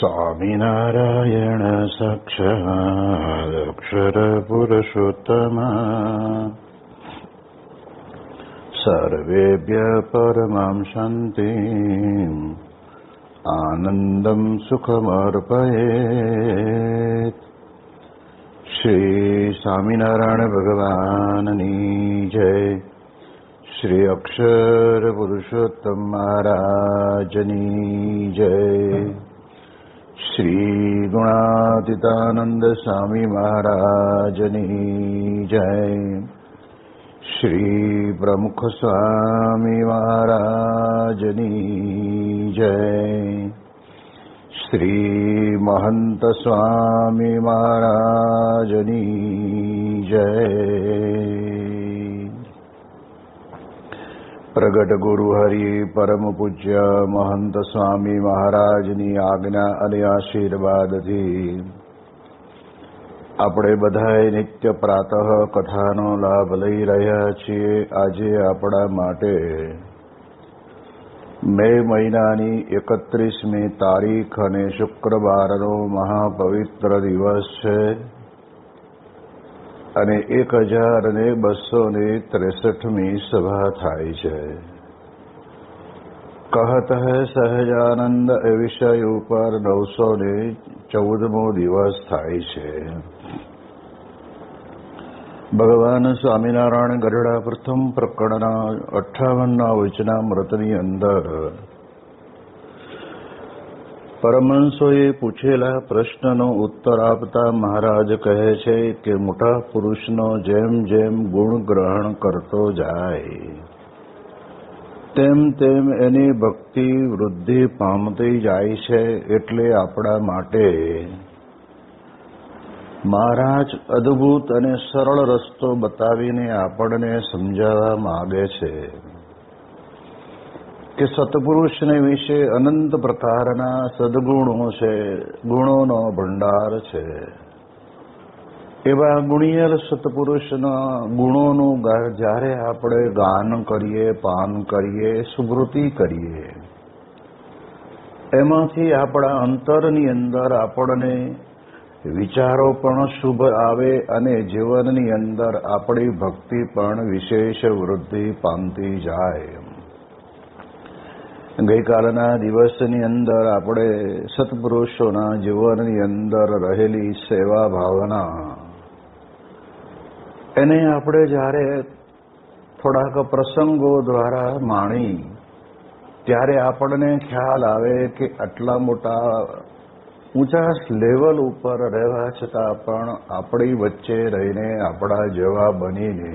સ્વામિનારાયણ સાક્ષાત અક્ષર પુરુષોત્તમ સર્વેભ્ય પરમાં શાંતિં આનંદં સુખમર્પયેત. શ્રી સ્વામિનારાયણ ભગવાનની જય. શ્રી અક્ષર પુરુષોત્તમ મહારાજની જય. શ્રી ગુણાતીતાનંદ સ્વામી મહારાજની જય. શ્રી પ્રમુખ સ્વામી મહારાજની જય. શ્રી મહંત સ્વામી મહારાજની જય. પ્રગટ ગુરુ હરિ પરમ પૂજ્ય મહંત સ્વામી મહારાજની આજ્ઞા અને આશીર્વાદથી આપણે બધાએ નિત્ય પ્રાતઃ કથાનો લાભ લઈ રહ્યા છીએ. આજે આપણા માટે મે મહિનાની 31મી તારીખ અને શુક્રવારનો મહાપવિત્ર દિવસ છે અને 1263મી સભા થાય છે. કહત હૈ સહજાનંદ એ વિષય ઉપર 914મો દિવસ થાય છે. ભગવાન સ્વામિનારાયણ ગઢડા પ્રથમ પ્રકરણના 58ના વચનામૃતની અંદર પરમહંસોએ પૂછેલા પ્રશ્નનો ઉત્તર આપતા મહારાજ કહે છે કે મોટા પુરુષનો જેમ જેમ ગુણ ગ્રહણ કરતો જાય તેમ તેમ એની ભક્તિ વૃદ્ધિ પામતી જાય છે. એટલે આપણા માટે મહારાજ અદ્ભુત અને સરળ રસ્તો બતાવીને આપણને સમજાવવા માંગે છે કે સત્પુરુષને વિશે અનંત પ્રકારના સદગુણો છે, ગુણોનો ભંડાર છે. એવા ગુણિયલ સત્પુરુષના ગુણોનું જ્યારે આપણે ગાન કરીએ, પાન કરીએ, સ્મૃતિ કરીએ, એમાંથી આપણા અંતરની અંદર આપણને વિચારો પણ શુભ આવે અને જીવનની અંદર આપણી ભક્તિ પણ વિશેષ વૃદ્ધિ પામતી જાય. ગઈકાલના દિવસની અંદર આપણે સત્પુરુષોના જીવનની અંદર રહેલી સેવા ભાવના એને આપણે જ્યારે થોડાક પ્રસંગો દ્વારા માણી ત્યારે આપણને ખ્યાલ આવે કે આટલા મોટા ઊંચા લેવલ ઉપર રહેવા છતાં પણ આપણી વચ્ચે રહીને આપણા જેવા બનીને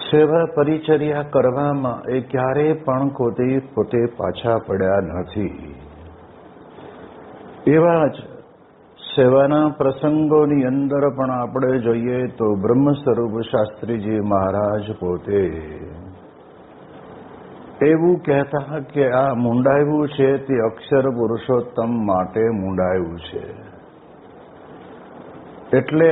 સેવા પરિચર્યા કરવામાં એ ક્યારેય પણ પોતે પાછા પડ્યા નથી. એવા જ સેવાના પ્રસંગોની અંદર પણ આપણે જોઈએ તો બ્રહ્મ સ્વરૂપ શાસ્ત્રીજી મહારાજ પોતે એવું કહેતા કે આ મુંડાયું છે તે અક્ષર પુરુષોત્તમ માટે મુંડાયું છે. એટલે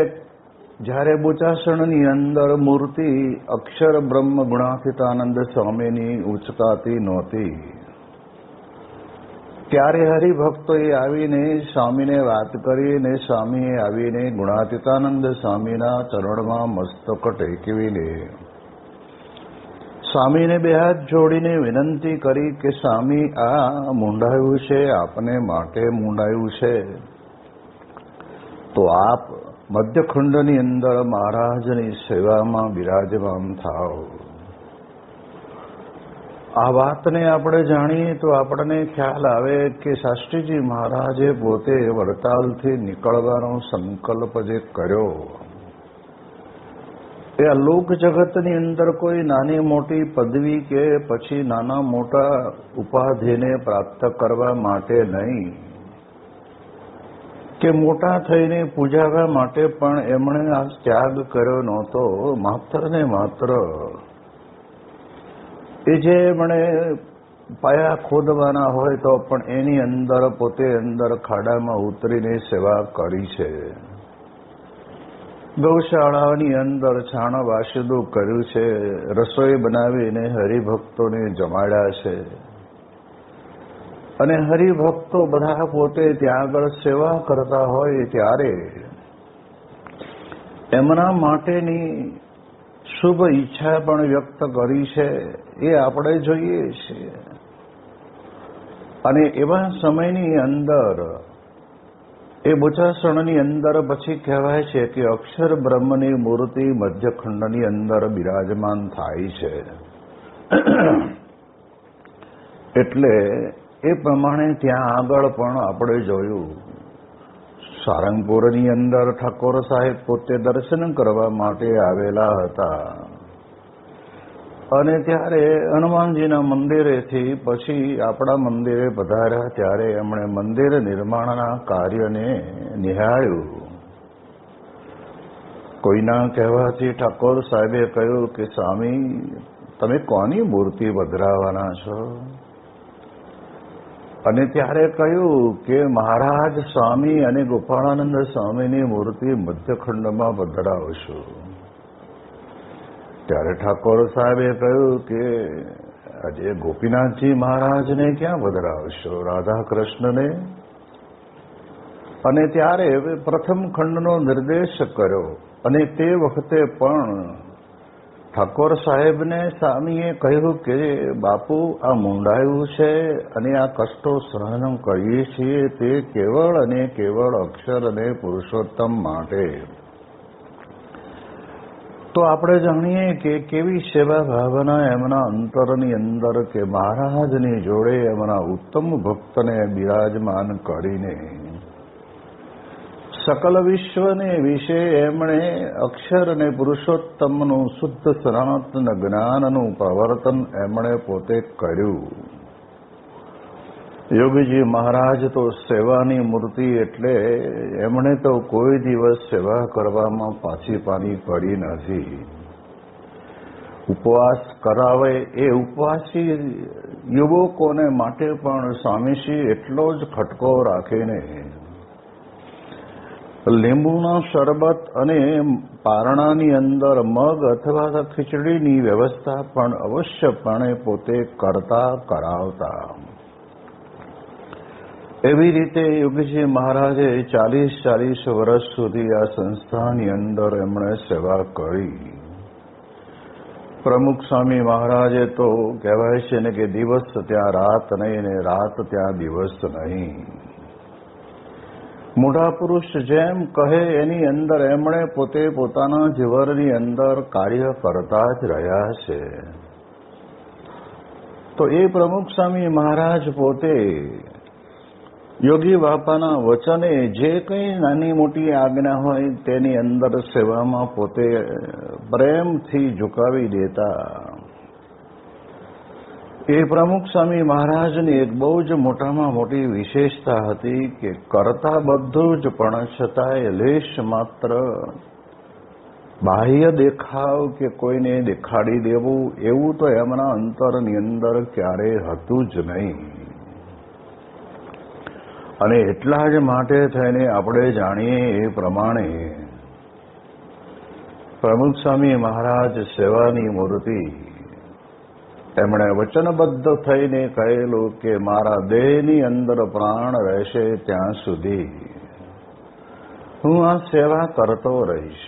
જ્યારે બોચાસણની અંદર મૂર્તિ અક્ષર બ્રહ્મ ગુણાતીતાનંદ સ્વામીની ઉચકાતી નહોતી ત્યારે હરિભક્તોએ આવીને સ્વામીને વાત કરીને સ્વામીએ આવીને ગુણાતીતાનંદ સ્વામીના ચરણમાં મસ્તક ટેકવીને સ્વામીને બે હાથ જોડીને વિનંતી કરી કે સ્વામી આ મુંડાયું છે, આપને માટે મુંડાયું છે, તો આપ મધ્યખંડની અંદર મહારાજની સેવામાં બિરાજમાન થાવ. આ વાતને આપણે જાણીએ તો આપણને ખ્યાલ આવે કે શાસ્ત્રીજી મહારાજે પોતે વડતાલથી નીકળવાનો સંકલ્પ જે કર્યો એ આ લોક જગતની અંદર કોઈ નાની મોટી પદવી કે પછી નાના મોટા ઉપાધિને પ્રાપ્ત કરવા માટે નહીં કે મોટા થઈને પૂજાવા માટે પણ એમણે આ ત્યાગ કર્યો નહોતો. માત્ર ને માત્ર એ જે એમણે પાયા ખોદવાના હોય તો પણ એની અંદર પોતે અંદર ખાડામાં ઉતરીને સેવા કરી છે. ગૌશાળાની અંદર છાણ વાસુદું કર્યું છે, રસોઈ બનાવીને હરિભક્તોને જમાડ્યા છે. અને હરિભક્તો બધા પોતે ત્યાં આગળ સેવા કરતા હોય ત્યારે એમના માટેની શુભ ઈચ્છા પણ વ્યક્ત કરી છે એ આપણે જોઈએ છીએ. અને એવા સમયની અંદર એ બોચાસણની અંદર પછી કહેવાય છે કે અક્ષર બ્રહ્મની મૂર્તિ મધ્યખંડની અંદર બિરાજમાન થાય છે. એટલે એ પ્રમાણે ત્યાં આગળ પણ આપણે જોયું સારંગપુરની અંદર ઠાકોર સાહેબ પોતે દર્શન કરવા માટે આવેલા હતા અને ત્યારે હનુમાનજીના મંદિરેથી પછી આપણા મંદિરે પધાર્યા ત્યારે એમણે મંદિર નિર્માણના કાર્યને નિહાળ્યું. કોઈના કહેવાથી ઠાકોર સાહેબે કહ્યું કે સ્વામી તમે કોની મૂર્તિ પધરાવવાના છો? અને ત્યારે કહ્યું કે મહારાજ સ્વામી અને ગોપાળાનંદ સ્વામીની મૂર્તિ મધ્યખંડમાં પધરાવશું. ત્યારે ઠાકોર સાહેબે કહ્યું કે આજે ગોપીનાથજી મહારાજને ક્યાં પધરાવશો, રાધા કૃષ્ણને? અને ત્યારે પ્રથમ ખંડનો નિર્દેશ કર્યો અને તે વખતે પણ ઠાકોર સાહેબને સ્વામીએ કહ્યું કે બાપુ આ મૂંડાયું છે અને આ કષ્ટો સહન કરીએ છીએ તે કેવળ અને કેવળ અક્ષર અને પુરુષોત્તમ માટે. તો આપણે જાણીએ કે કેવી સેવા ભાવના એમના અંતરની અંદર કે મહારાજની જોડે એમના ઉત્તમ ભક્તને બિરાજમાન કરીને સકલ વિશ્વને વિશે એમણે અક્ષર અને પુરુષોત્તમનું શુદ્ધ સનાતન જ્ઞાનનું પ્રવર્તન એમણે પોતે કર્યું. યોગીજી મહારાજ તો સેવાની મૂર્તિ એટલે એમણે તો કોઈ દિવસ સેવા કરવામાં પાછી પાની પડી નથી. ઉપવાસ કરાવે એ ઉપવાસી યુવકોને માટે પણ સ્વામીશ્રી એટલો જ ખટકો રાખીને લીંબુના શરબત અને પારણાની અંદર મગ અથવા ખીચડીની વ્યવસ્થા પણ અવશ્યપણે પોતે કરતા કરાવતા. એવી રીતે યોગીજી મહારાજે 40 વર્ષ સુધી આ સંસ્થાની અંદર એમણે સેવા કરી. પ્રમુખ સ્વામી મહારાજે તો કહેવાય છે ને કે દિવસ ત્યાં રાત નહીં ને રાત ત્યાં દિવસ નહીં. મોટા પુરુષ જેમ કહે એની અંદર એમણે પોતે પોતાના જીવનની અંદર કાર્ય કરતા જ રહ્યા છે. તો એ પ્રમુખ સ્વામી મહારાજ પોતે યોગી બાપાના વચને જે કંઈ નાની મોટી આજ્ઞા હોય તેની અંદર સેવામાં પોતે પ્રેમથી ઝુકાવી દેતા. એ પ્રમુખ સ્વામી મહારાજની એક બહુ જ મોટામાં મોટી વિશેષતા હતી કે કરતા બધું જ પણ છતાંય લેશ માત્ર બાહ્ય દેખાવ કે કોઈને દેખાડી દેવું એવું તો એમના અંતરની અંદર ક્યારેય હતું જ નહીં. અને એટલા જ માટે થઈને આપણે જાણીએ એ પ્રમાણે પ્રમુખ સ્વામી મહારાજ સેવાની મૂર્તિ એમણે વચનબદ્ધ થઈને કહેલું કે મારા દેહની અંદર પ્રાણ રહેશે ત્યાં સુધી હું આ સેવા કરતો રહીશ.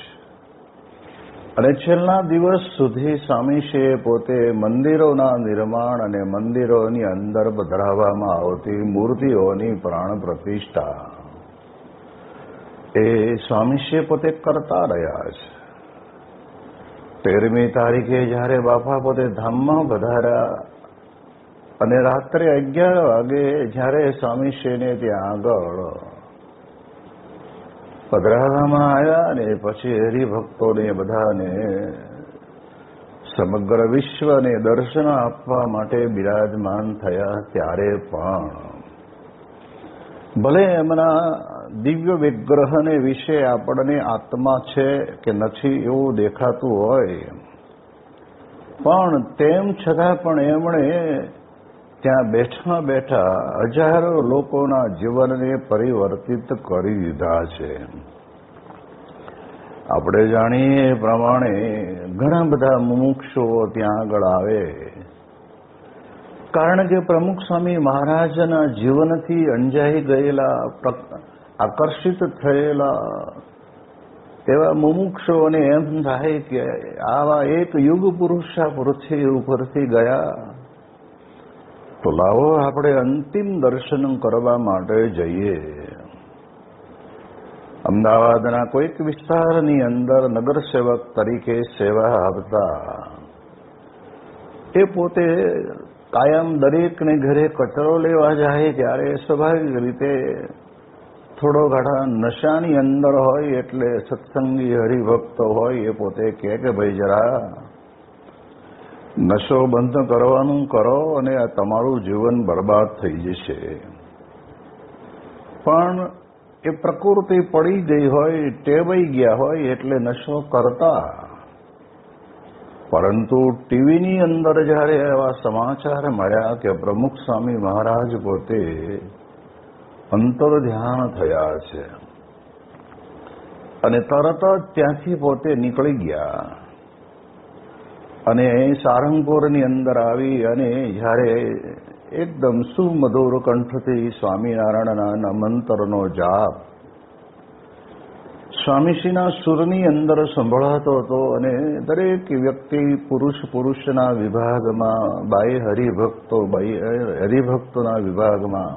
અને છેલ્લા દિવસ સુધી સ્વામીશ્રીએ પોતે મંદિરોના નિર્માણ અને મંદિરોની અંદર પધરાવવામાં આવતી મૂર્તિઓની પ્રાણ પ્રતિષ્ઠા એ સ્વામીશ્રીએ પોતે કરતા રહ્યા છે. 13મી તારીખે જ્યારે બાપા પોતે ધામમાં પધાર્યા અને રાત્રે 11 વાગે જ્યારે સ્વામીશ્રીને ત્યાં આગળ પધરાવવામાં આવ્યા અને પછી હરિભક્તોને બધાને સમગ્ર વિશ્વને દર્શન આપવા માટે બિરાજમાન થયા ત્યારે પણ ભલે એમના દિવ્ય વિગ્રહને વિશે આપણને આત્મા છે કે નથી એવું દેખાતું હોય પણ તેમ છતાં પણ એમણે ત્યાં બેઠા બેઠા હજારો લોકોના જીવનને પરિવર્તિત કરી દીધા છે. આપણે જાણીએ એ પ્રમાણે ઘણા બધા મુમુક્ષુઓ ત્યાં આગળ આવે કારણ કે પ્રમુખ સ્વામી મહારાજના જીવનથી અંજાઈ ગયેલા, આકર્ષિત થયેલા તેવા મુમુક્ષુઓને એમ થાય કે આવા એક યુગ પુરુષ આ પૃથ્વી ઉપરથી ગયા, તો લાવો આપણે અંતિમ દર્શન કરવા માટે જઈએ. અમદાવાદના કોઈક વિસ્તારની અંદર નગરસેવક તરીકે સેવા આપતા એ પોતે કાયમ દરેકને ઘરે કચરો લેવા જાય ત્યારે સ્વાભાવિક રીતે થોડો ઘણા નશાની અંદર હોય, એટલે સત્સંગી હરિભક્તો હોય એ પોતે કહે કે ભાઈ જરા નશો બંધ કરવાનું કરો અને આ તમારું જીવન બરબાદ થઈ જશે. પણ એ પ્રકૃતિ પડી ગઈ હોય, ટેવાઈ ગયા હોય એટલે નશો કરતા. પરંતુ ટીવીની અંદર જ્યારે એવા સમાચાર મળ્યા કે પ્રમુખ સ્વામી મહારાજ પોતે અંતર ધ્યાન થયા છે અને તરત જ ત્યાંથી પોતે નીકળી ગયા અને સારંગપુરની અંદર આવી અને જ્યારે એકદમ સુમધુર કંઠથી સ્વામિનારાયણના મંત્રનો જાપ સ્વામીશ્રીના સુરની અંદર સંભળાતો હતો અને દરેક વ્યક્તિ પુરુષના વિભાગમાં, બાઈ હરિભક્તોના વિભાગમાં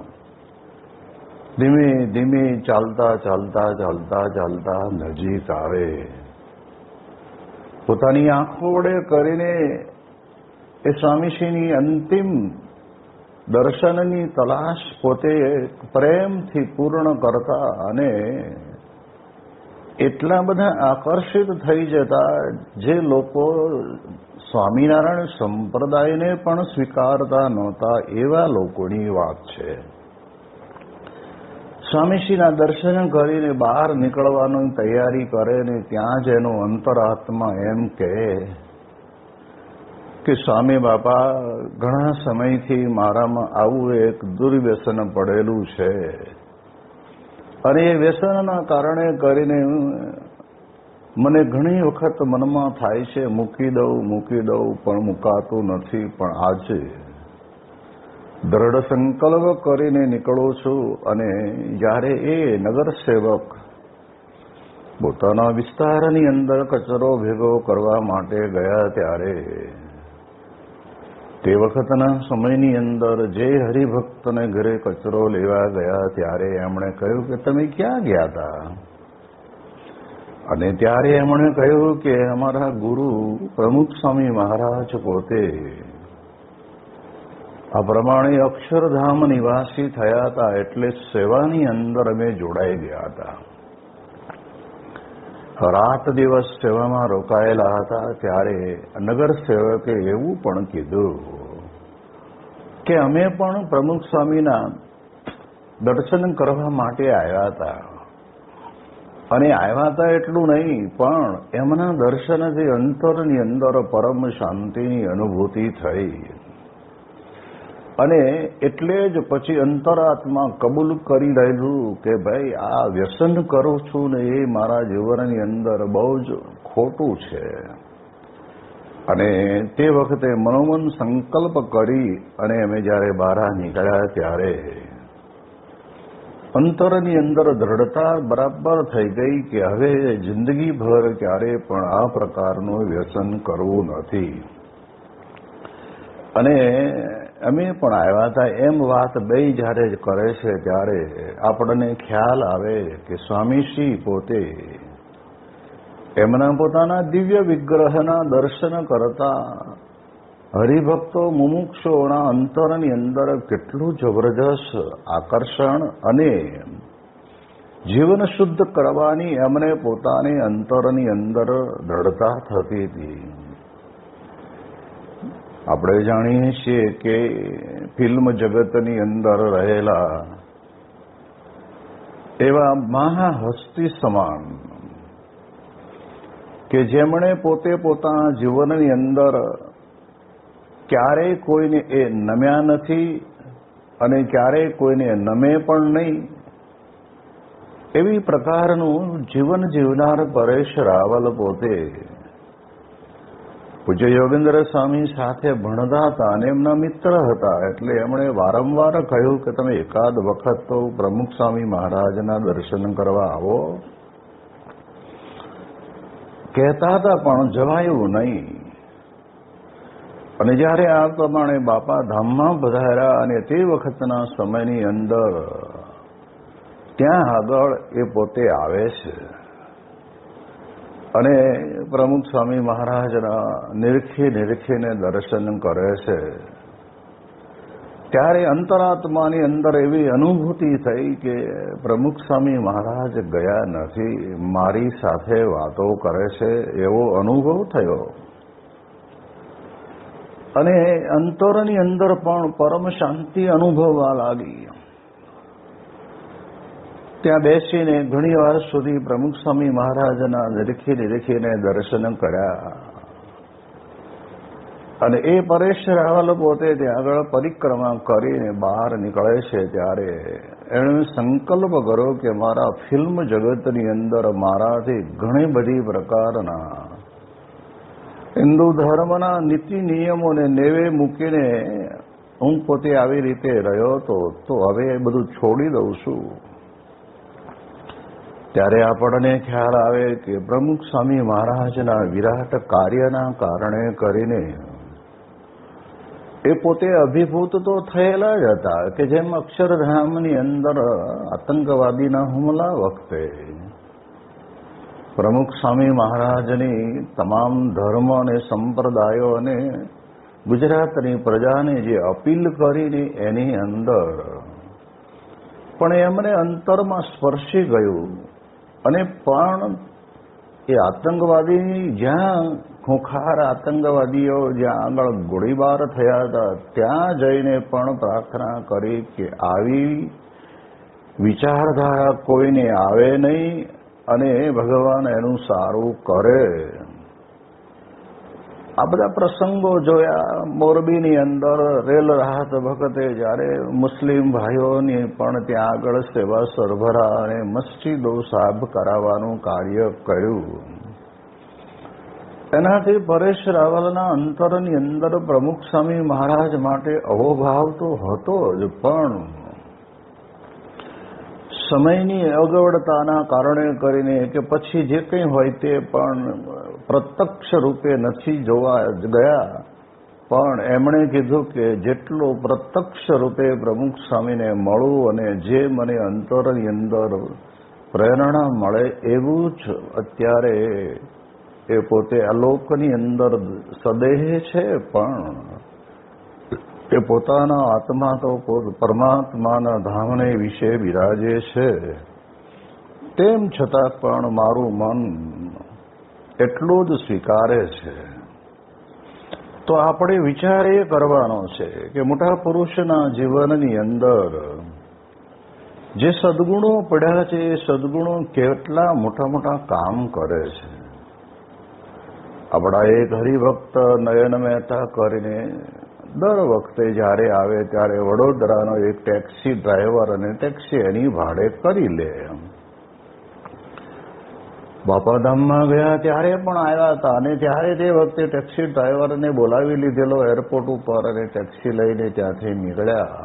ધીમે ધીમે ચાલતા ચાલતા ચાલતા ચાલતા નજીક આવે. પોતાની આંખો વડે કરીને એ સ્વામીશ્રીની અંતિમ દર્શનની તલાશ પોતે પ્રેમથી પૂર્ણ કરતા અને એટલા બધા આકર્ષિત થઈ જતા જે લોકો સ્વામિનારાયણ સંપ્રદાયને પણ સ્વીકારતા નહોતા એવા લોકોની વાત છે. સ્વામીશ્રીના દર્શન કરીને બહાર નીકળવાની તૈયારી કરે ને ત્યાં જ એનો અંતરાત્મા એમ કહે કે સ્વામી બાપા, ઘણા સમયથી મારામાં આવું એક દુર્વ્યસન પડેલું છે અને એ વ્યસનના કારણે કરીને મને ઘણી વખત મનમાં થાય છે મૂકી દઉં પણ મુકાતું નથી. પણ આજે દ્રઢ સંકલ્પ કરીને નીકળું છું. અને જ્યારે એ નગરસેવક પોતાના વિસ્તારની અંદર કચરો ભેગો કરવા માટે ગયા ત્યારે તે વખતના સમયની અંદર જે હરિભક્તને ઘરે કચરો લેવા ગયા ત્યારે એમણે કહ્યું કે તમે ક્યાં ગયા હતા? અને ત્યારે એમણે કહ્યું કે અમારા ગુરુ પ્રમુખ સ્વામી મહારાજ પોતે આ પ્રમાણે અક્ષરધામ નિવાસી થયા હતા, એટલે સેવાની અંદર અમે જોડાઈ ગયા હતા. રાત દિવસ સેવામાં રોકાયેલા હતા. ત્યારે નગર સેવકે એવું પણ કીધું કે અમે પણ પ્રમુખ સ્વામીના દર્શન કરવા માટે આવ્યા હતા. અને આવ્યા હતા એટલું નહીં, પણ એમના દર્શનથી અંતરની અંદર પરમ શાંતિની અનુભૂતિ થઈ. અને એટલે જ પછી અંતરાત્મા કબૂલ કરી રહેલું કે ભાઈ આ વ્યસન કરું છું ને એ મારા જીવનની અંદર બહુ જ ખોટું છે. અને તે વખતે મનોમન સંકલ્પ કરી અને અમે જ્યારે બહાર નીકળ્યા ત્યારે અંતરની અંદર દ્રઢતા બરાબર થઈ ગઈ કે હવે જિંદગીભર ક્યારે પણ આ પ્રકારનું વ્યસન કરવું નથી. અને અમે પણ આવ્યા હતા એમ વાત બે જ્યારે કરે છે ત્યારે આપણને ખ્યાલ આવે કે સ્વામીશ્રી પોતે એમના પોતાના દિવ્ય વિગ્રહના દર્શન કરતા હરિભક્તો મુમુક્ષોના અંતરની અંદર કેટલું જબરજસ્ત આકર્ષણ અને જીવન શુદ્ધ કરવાની એમને પોતાની અંતરની અંદર દ્રઢતા થતી હતી. આપણે જાણીએ છીએ કે ફિલ્મ જગતની અંદર રહેલા એવા મહાહસ્તી સમાન કે જેમણે પોતે પોતાના જીવનની અંદર ક્યારેય કોઈને એ નમ્યા નથી અને ક્યારેય કોઈને નમે પણ નહીં, એવી પ્રકારનું જીવન જીવનાર પરેશ રાવલ પોતે પૂજ્ય યોગેન્દ્ર સ્વામી સાથે ભણતા હતા અને એમના મિત્ર હતા, એટલે એમણે વારંવાર કહ્યું કે તમે એકાદ વખત તો પ્રમુખ સ્વામી મહારાજના દર્શન કરવા આવો. કહેતા હતા પણ જવાયું નહીં. અને જ્યારે આ પ્રમાણે બાપા ધામમાં પધાર્યા અને તે વખતના સમયની અંદર ત્યાં આગળ એ પોતે આવે છે અને પ્રમુખ સ્વામી મહારાજના નિરખીને દર્શન કરે છે. ત્યારે અંતરાત્માની અંદર એવી અનુભૂતિ થઈ કે પ્રમુખ સ્વામી મહારાજ ગયા નથી, મારી સાથે વાતો કરે છે એવો અનુભવ થયો. અને અંતરની અંદર પણ પરમ શાંતિ અનુભવવા લાગી. ત્યાં બેસીને ઘણી વાર સુધી પ્રમુખ સ્વામી મહારાજના નિરખીને દર્શન કર્યા. અને એ પરેશ રાવલ પોતે ત્યાં આગળ પરિક્રમા કરીને બહાર નીકળે છે ત્યારે એણે સંકલ્પ કર્યો કે મારા ફિલ્મ જગતની અંદર મારાથી ઘણી બધી પ્રકારના હિન્દુ ધર્મના નીતિ નિયમોને નેવે મૂકીને હું પોતે આવી રીતે રહ્યો હતો, તો હવે એ બધું છોડી દઉં છું. ત્યારે આપણને ખ્યાલ આવે કે પ્રમુખ સ્વામી મહારાજના વિરાટ કાર્યના કારણે કરીને એ પોતે અભિભૂત તો થયેલા જ હતા કે જેમ અક્ષરધામની અંદર આતંકવાદીના હુમલા વખતે પ્રમુખ સ્વામી મહારાજની તમામ ધર્મ અને સંપ્રદાયો અને ગુજરાતની પ્રજાને જે અપીલ કરીને એની અંદર પણ એમને અંતરમાં સ્પર્શી ગયું. અને પણ એ આતંકવાદી જ્યાં ખૂંખાર આતંકવાદીઓ જ્યાં આગળ ગોળીબાર થયા હતા ત્યાં જઈને પણ પ્રાર્થના કરી કે આવી વિચારધારા કોઈને આવે નહીં અને ભગવાન એનું સારું કરે. આ બધા પ્રસંગો જોયા. મોરબીની અંદર રેલ રાહત વખતે જ્યારે મુસ્લિમ ભાઈઓની પણ ત્યાં આગળ સેવા સરભરા અને મસ્જિદો સાફ કરાવવાનું કાર્ય કર્યું. એનાથી પરેશ રાવલના અંતરની અંદર પ્રમુખ સ્વામી મહારાજ માટે અહોભાવ તો હતો જ, પણ સમયની અગવડતાના કારણે કરીને કે પછી જે કંઈ હોય તે પણ પ્રત્યક્ષ રૂપે નથી જોવા ગયા. પણ એમણે કીધું કે જેટલો પ્રત્યક્ષ રૂપે પ્રમુખ સ્વામીને મળું અને જે મને અંતરની અંદર પ્રેરણા મળે એવું જ અત્યારે એ પોતે આ લોકની અંદર સદેહ છે, પણ એ પોતાના આત્મા તો પરમાત્માના ધામને વિશે બિરાજે છે. તેમ છતાં પણ મારું મન એટલું જ સ્વીકારે છે. તો આપણે વિચાર એ કરવાનો છે કે મોટા પુરુષના જીવનની અંદર જે સદગુણો પડ્યા છે એ સદગુણો કેટલા મોટા કામ કરે છે. આપણા એક હરિભક્ત નયન મહેતા કરીને દર વખતે જ્યારે આવે ત્યારે વડોદરાનો એક ટેક્સી ડ્રાઈવર અને ટેક્સી એની ભાડે કરી લે. બાપાધામમાં ગયા ત્યારે પણ આવ્યા હતા અને ત્યારે તે વખતે ટેક્સી ડ્રાઈવરને બોલાવી લીધેલો એરપોર્ટ ઉપર અને ટેક્સી લઈને ત્યાંથી નીકળ્યા.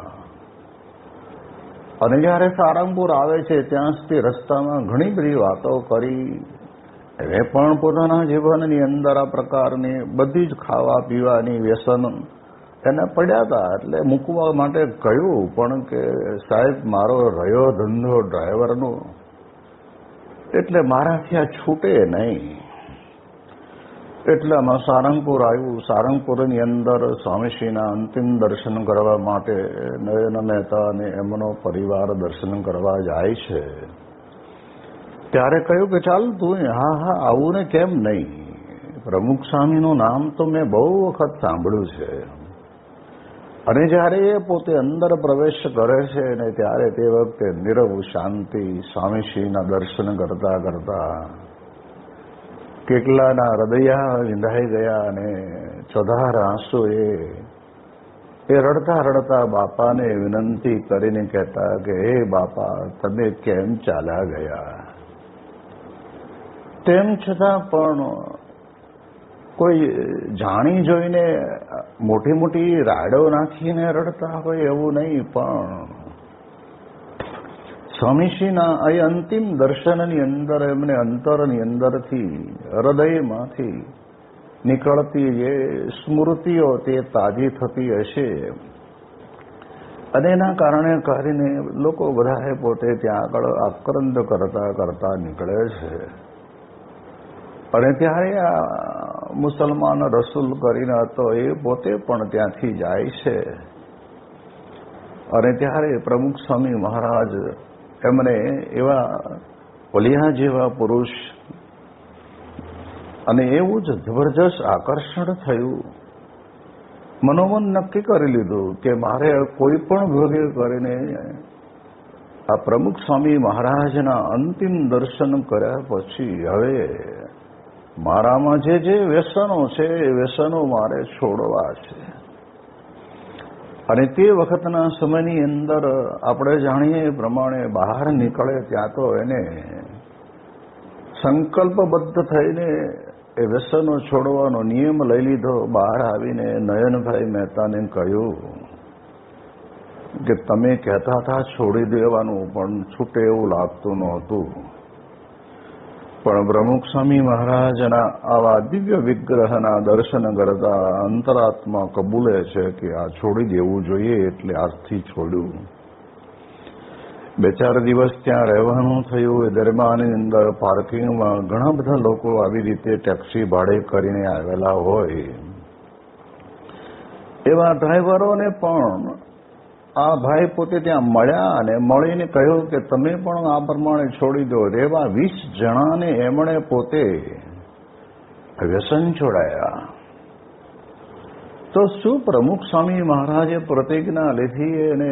અને જ્યારે સારંગપુર આવે છે ત્યાં સુધી રસ્તામાં ઘણી બધી વાતો કરી. એને પણ પોતાના જીવનની અંદર આ પ્રકારની બધી જ ખાવા પીવાની વ્યસન એને પડ્યા હતા. એટલે મૂકવા માટે કહ્યું પણ કે સાહેબ મારો રહ્યો ધંધો ડ્રાઈવરનો, એટલે મારાથી આ છૂટે નહીં. એટલામાં સારંગપુર આવ્યું. સારંગપુરની અંદર સ્વામીશ્રીના અંતિમ દર્શન કરવા માટે નયન મહેતા અને એમનો પરિવાર દર્શન કરવા જાય છે. ત્યારે કહ્યું કે ચાલ તું હા આવું ને કેમ નહીં. પ્રમુખ સ્વામીનું નામ તો મેં બહુ વખત સાંભળ્યું છે. અને જ્યારે એ પોતે અંદર પ્રવેશ કરે છે ને ત્યારે તે વખતે નિરવ શાંતિ સ્વામીશ્રીના દર્શન કરતા કરતા કેટલાના હૃદયા વિંધાઈ ગયા અને ચોધાર આંસુ એ રડતા બાપાને વિનંતી કરીને કહેતા કે હે બાપા તમે કેમ ચાલ્યા ગયા. તેમ છતાં પણ કોઈ જાણી જોઈને મોટી મોટી રાડો નાખીને રડતા હોય એવું નહીં, પણ સ્વામીશ્રીના એ અંતિમ દર્શનની અંદર એમને અંતરની અંદરથી હૃદયમાંથી નીકળતી જે સ્મૃતિઓ તે તાજી થતી હશે અને એના કારણે કરીને લોકો બધાએ પોતે ત્યાં આગળ આક્રંદ કરતા કરતા નીકળે છે. અને ત્યારે આ મુસલમાન રસૂલ કરીને હતો એ પોતે પણ ત્યાંથી જાય છે. અને ત્યારે પ્રમુખ સ્વામી મહારાજ એમને એવા ઓલિયા જેવા પુરુષ અને એવું જ જબરજસ્ત આકર્ષણ થયું. મનોમન નક્કી કરી લીધું કે મારે કોઈ પણ ભોગે કરીને આ પ્રમુખ સ્વામી મહારાજના અંતિમ દર્શન કર્યા પછી હવે મારામાં જે જે વ્યસનો છે એ વ્યસનો મારે છોડવા છે. અને તે વખતના સમયની અંદર આપણે જાણીએ એ પ્રમાણે બહાર નીકળે ત્યાં તો એને સંકલ્પબદ્ધ થઈને એ વ્યસનો છોડવાનો નિયમ લઈ લીધો. બહાર આવીને નયનભાઈ મહેતાને કહ્યું કે તમે કહેતા હતા છોડી દેવાનું, પણ છૂટે એવું લાગતું નહોતું. પણ પ્રમુખ સ્વામી મહારાજના આવા દિવ્ય વિગ્રહના દર્શન કરતા અંતરાત્મા કબૂલે છે કે આ છોડી દેવું જોઈએ, એટલે આજથી છોડ્યું. 2-4 દિવસ ત્યાં રહેવાનું થયું. એ દરમિયાનની અંદર પાર્કિંગમાં ઘણા બધા લોકો આવી રીતે ટેક્સી ભાડે કરીને આવેલા હોય, એવા ડ્રાઈવરોને પણ આ ભાઈ પોતે ત્યાં મળ્યા અને મળીને કહ્યું કે તમે પણ આ પ્રમાણે છોડી દો. એવા 20 જણાને એમણે પોતે વ્યસન છોડાયા. તો શું પ્રમુખ સ્વામી મહારાજે પ્રતિજ્ઞા લીધી અને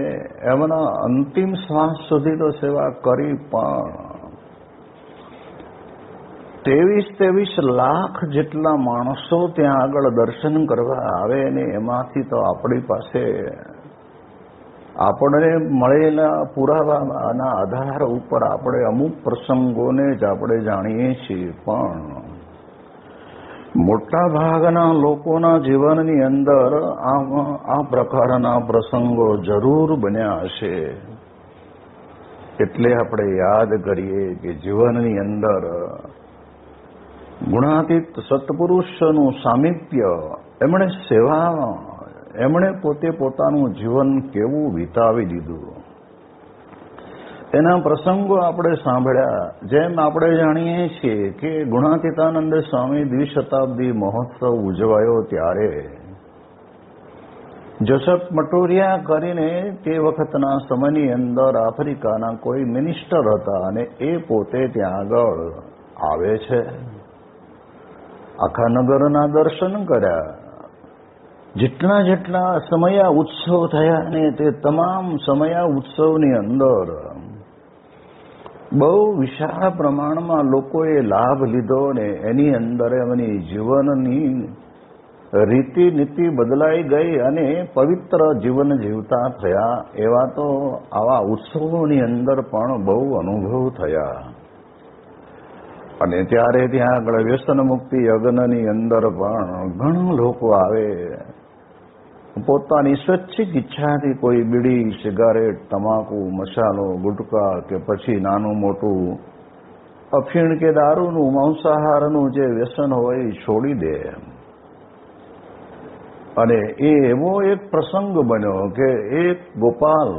એમના અંતિમ શ્વાસ સુધી તો સેવા કરી, પણ 23 લાખ જેટલા માણસો ત્યાં આગળ દર્શન કરવા આવે ને એમાંથી તો આપણી પાસે આપણને મળેલા પુરાવાના આધાર ઉપર આપણે અમુક પ્રસંગોને જ આપણે જાણીએ છીએ, પણ મોટા ભાગના લોકોના જીવનની અંદર આ પ્રકારના પ્રસંગો જરૂર બન્યા હશે. એટલે આપણે યાદ કરીએ કે જીવનની અંદર ગુણાતીત સત્પુરુષનું સામિપ્ય, એમણે સેવા, એમણે પોતે પોતાનું જીવન કેવું વિતાવી દીધું એના પ્રસંગો આપણે સાંભળ્યા. જેમ આપણે જાણીએ છીએ કે ગુણાતીતાનંદ સ્વામી દ્વિશતાબ્દી મહોત્સવ ઉજવાયો ત્યારે જોસેફ મટોરિયા કરીને તે વખતના સમયની અંદર આફ્રિકાના કોઈ મિનિસ્ટર હતા અને એ પોતે ત્યાં આગળ આવે છે. આખા નગરના દર્શન કર્યા. જેટલા સમયા ઉત્સવ થયા ને તે તમામ સમયા ઉત્સવની અંદર બહુ વિશાળ પ્રમાણમાં લોકોએ લાભ લીધો ને એની અંદર એમની જીવનની રીતિ નીતિ બદલાઈ ગઈ અને પવિત્ર જીવન જીવતા થયા. એવા તો આવા ઉત્સવોની અંદર પણ બહુ અનુભવ થયા. અને ત્યારે ત્યાં આગળ વ્યસન મુક્તિ યજ્ઞની અંદર પણ ઘણા લોકો આવે, પોતાની સ્વૈચ્છિક ઈચ્છાથી કોઈ બીડી, સિગારેટ, તમાકુ, મસાલો, ગુટકા કે પછી નાનું મોટું અફીણ કે દારૂનું, માંસાહારનું જે વ્યસન હોય એ છોડી દે. અને એ એવો એક પ્રસંગ બન્યો કે એક ગોપાલ,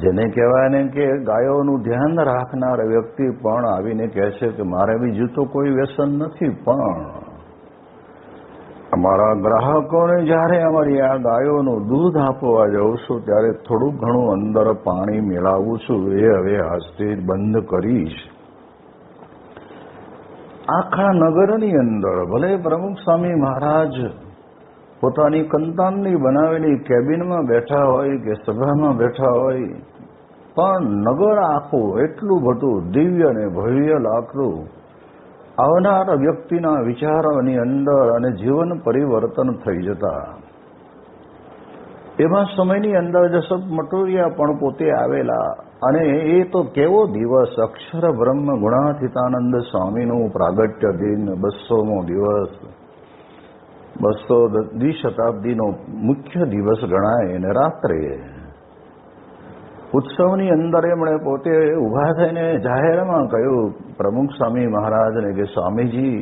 જેને કહેવાય ને કે ગાયોનું ધ્યાન રાખનાર વ્યક્તિ પણ આવીને કહે છે કે મારે બીજું તો કોઈ વ્યસન નથી, પણ અમારા ગ્રાહકોને જ્યારે અમારી આ ગાયોનું દૂધ આપવા જાઉં છું ત્યારે થોડું ઘણું અંદર પાણી મેળવું છું, એ હવે આજથી બંધ કરીશ. આખા નગરની અંદર ભલે પ્રમુખ સ્વામી મહારાજ પોતાની કંતાનની બનાવેલી કેબિનમાં બેઠા હોય કે સભામાં બેઠા હોય, પણ નગર આખું એટલું બધું દિવ્ય અને ભવ્ય લાગતું. આવનાર વ્યક્તિના વિચારોની અંદર અને જીવન પરિવર્તન થઈ જતા. એમાં સમયની અંદર જસપ મટોરિયા પણ પોતે આવેલા, અને એ તો કેવો દિવસ! અક્ષર બ્રહ્મ ગુણાતીતાનંદ સ્વામીનું પ્રાગટ્ય દિન, 200મો દિવસ, 200મી શતાબ્દીનો મુખ્ય દિવસ ગણાય. અને રાત્રે ઉત્સવની અંદર એમણે પોતે ઉભા થઈને જાહેરમાં કહ્યું પ્રમુખ સ્વામી મહારાજને કે સ્વામીજી,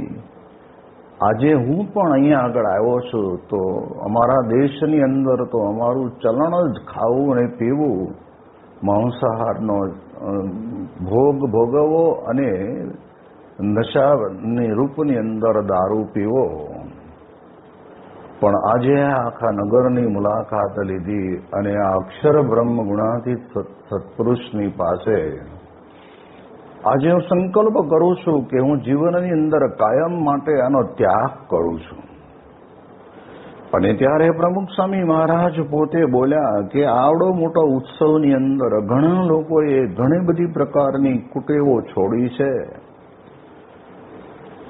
આજે હું પણ અહીંયા આગળ આવ્યો છું, તો અમારા દેશની અંદર તો અમારું ચલણ જ ખાવું અને પીવું, માંસાહારનો ભોગ ભોગવવો અને નશાની રૂપની અંદર દારૂ પીવો. પણ આજે આખા નગરની મુલાકાત લીધી અને આ અક્ષર બ્રહ્મ ગુણાતીત સત્પુરુષની પાસે આજે હું સંકલ્પ કરું છું કે હું જીવનની અંદર કાયમ માટે આનો ત્યાગ કરું છું. અને ત્યારે પ્રમુખ સ્વામી મહારાજ પોતે બોલ્યા કે આવડો મોટો ઉત્સવની અંદર ઘણા લોકોએ ઘણી બધી પ્રકારની કુટેવો છોડી છે,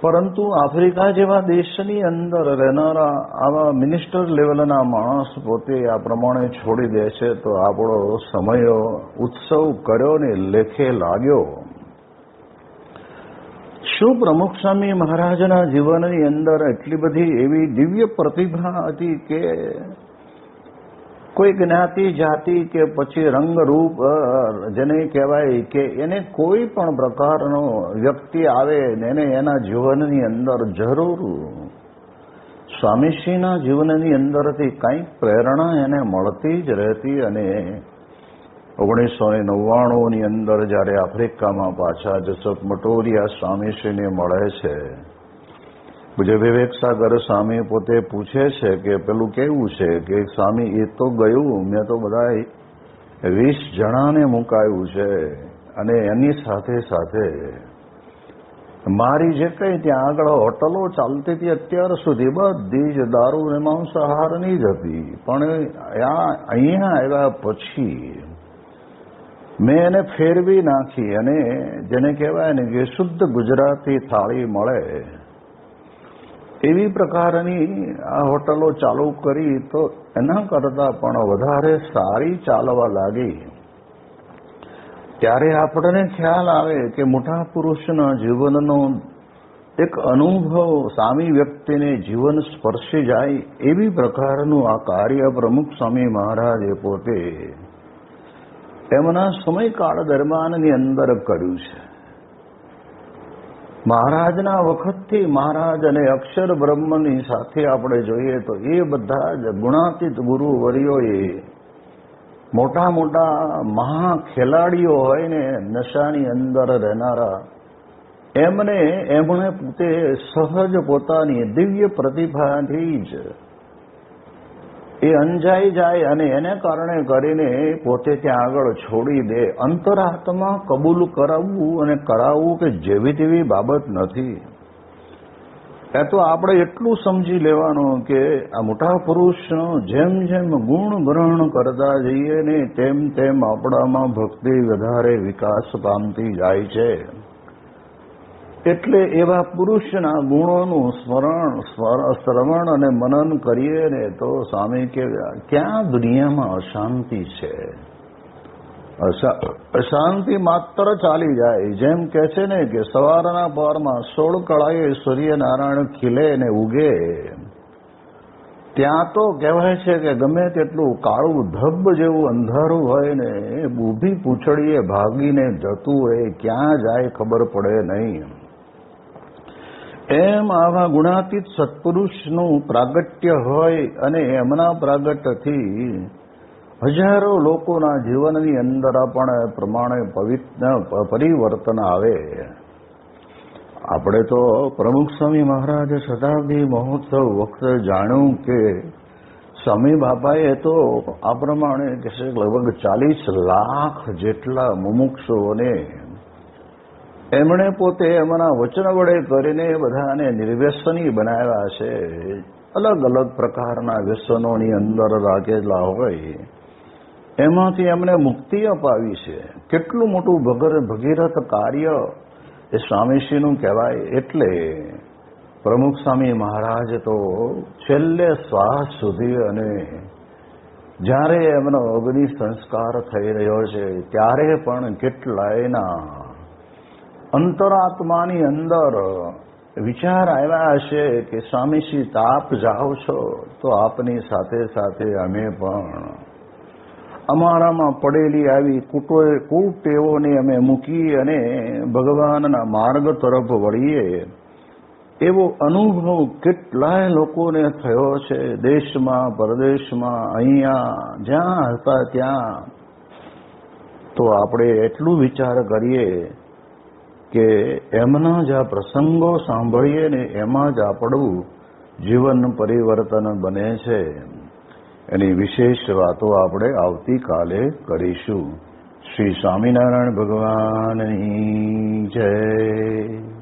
પરંતુ આફ્રિકા જેવા દેશની અંદર રહેનારા આવા મિનિસ્ટર લેવલના માણસ પોતે આ પ્રમાણે છોડી દે છે, તો આપણો સમય ઉત્સવ કર્યો ને લેખે લાગ્યો. શું પ્રમુખ સ્વામી મહારાજના જીવનની અંદર એટલી બધી એવી દિવ્ય પ્રતિભા હતી કે કોઈ જ્ઞાતિ જાતિ કે પછી રંગરૂપ જેને કહેવાય કે એને કોઈ પણ પ્રકારનો વ્યક્તિ આવે ને એને એના જીવનની અંદર જરૂર સ્વામીશ્રીના જીવનની અંદરથી કંઈક પ્રેરણા એને મળતી જ રહેતી. અને 1999ની અંદર જ્યારે આફ્રિકામાં પાછા જસપ મટોરિયા સ્વામીશ્રીને મળે છે, પૂજ્ય વિવેક સાગર સ્વામી પોતે પૂછે છે કે પેલું કેવું છે કે સ્વામી એ તો ગયું, મેં તો બધા 20 જણાને મુકાયું છે, અને એની સાથે સાથે મારી જે કંઈ ત્યાં આગળ હોટલો ચાલતી હતી અત્યાર સુધી બધી જ દારૂ અને માંસાહારની જ હતી. પણ અહીંયા આવ્યા પછી મેં એને ફેરવી નાખી અને જેને કહેવાય ને કે શુદ્ધ ગુજરાતી થાળી મળે એવી પ્રકારની આ હોટલો ચાલુ કરી, તો એના કરતાં પણ વધારે સારી ચાલવા લાગી. ત્યારે આપણને ખ્યાલ આવે કે મોટા પુરુષના જીવનનો એક અનુભવ સામી વ્યક્તિને જીવન સ્પર્શી જાય એવી પ્રકારનું આ કાર્ય પ્રમુખ સ્વામી મહારાજે પોતે એમના સમયકાળ દરમિયાનની અંદર કર્યું છે. મહારાજના વખતથી મહારાજ અને અક્ષર બ્રહ્મની સાથે આપણે જોઈએ તો એ બધા જ ગુણાતીત ગુરુવર્યોએ મોટા મોટા મહા ખેલાડીઓ હોય ને નશાની અંદર રહેનારા, એમણે પોતે સહજ પોતાની દિવ્ય પ્રતિભાથી જ એ અંજાઈ જાય અને એને કારણે કરીને પોતે ત્યાં આગળ છોડી દે. અંતરાત્મા કબૂલ કરાવવું અને કરાવવું કે જેવી તેવી બાબત નથી. એ તો આપણે એટલું સમજી લેવાનું કે આ મોટા પુરુષનો જેમ જેમ ગુણ ગ્રહણ કરતા જઈએ ને તેમ તેમ આપણામાં ભક્તિ વધારે વિકાસ પામતી જાય છે. એટલે એવા પુરુષના ગુણોનું શ્રવણ અને મનન કરીએ ને તો સ્વામી કે ક્યાં દુનિયામાં અશાંતિ છે? અશાંતિ માત્ર ચાલી જાય. જેમ કે છે ને કે સવારના પરમાં 16 કળાએ સૂર્યનારાયણ ખીલે ને ઉગે, ત્યાં તો કહેવાય છે કે ગમે તેટલું કાળું ધબ્બ જેવું અંધારું હોય ને ઊભી પૂંછડીએ ભાગીને જતું હોય, ક્યાં જાય ખબર પડે નહીં. એમ આવા ગુણાતીત સત્પુરુષનું પ્રાગટ્ય હોય અને એમના પ્રાગટ્યથી હજારો લોકોના જીવનની અંદર પણ પ્રમાણે પરિવર્તન આવે. આપણે તો પ્રમુખ સ્વામી મહારાજ શતાબ્દી મહોત્સવ વખતે જાણ્યું કે સ્વામી બાપાએ તો આ પ્રમાણે કે લગભગ 40 લાખ જેટલા મુમુક્ષુઓને એમણે પોતે એમના વચન વડે કરીને બધાને નિર્વ્યસની બનાવ્યા છે. અલગ અલગ પ્રકારના વ્યસનોની અંદર રાખેલા હોય એમાંથી એમને મુક્તિ અપાવી છે. કેટલું મોટું ભગીરથ કાર્ય એ સ્વામીશ્રીનું કહેવાય. એટલે પ્રમુખ સ્વામી મહારાજ તો છેલ્લે શ્વાસ સુધી અને જ્યારે એમનો અગ્નિ સંસ્કાર થઈ રહ્યો છે ત્યારે પણ કેટલાયના અંતરાત્માની અંદર વિચાર આવ્યા હશે કે સ્વામીશ્રી આપ જાઓ છો તો આપની સાથે સાથે અમે પણ અમારામાં પડેલી આવી કુટેવોને અમે મૂકી અને ભગવાનના માર્ગ તરફ વળીએ એવો અનુભવ કેટલાય લોકોને થયો છે, દેશમાં પરદેશમાં, અહીંયા જ્યાં હતા ત્યાં. તો આપણે એટલું વિચાર કરીએ કે એમના જ આ પ્રસંગો સાંભળીએ ને એમાં જ આપણું જીવન પરિવર્તન બને છે. એની વિશેષ વાતો આપણે આવતીકાલે કરીશું. શ્રી સ્વામિનારાયણ ભગવાનની જય.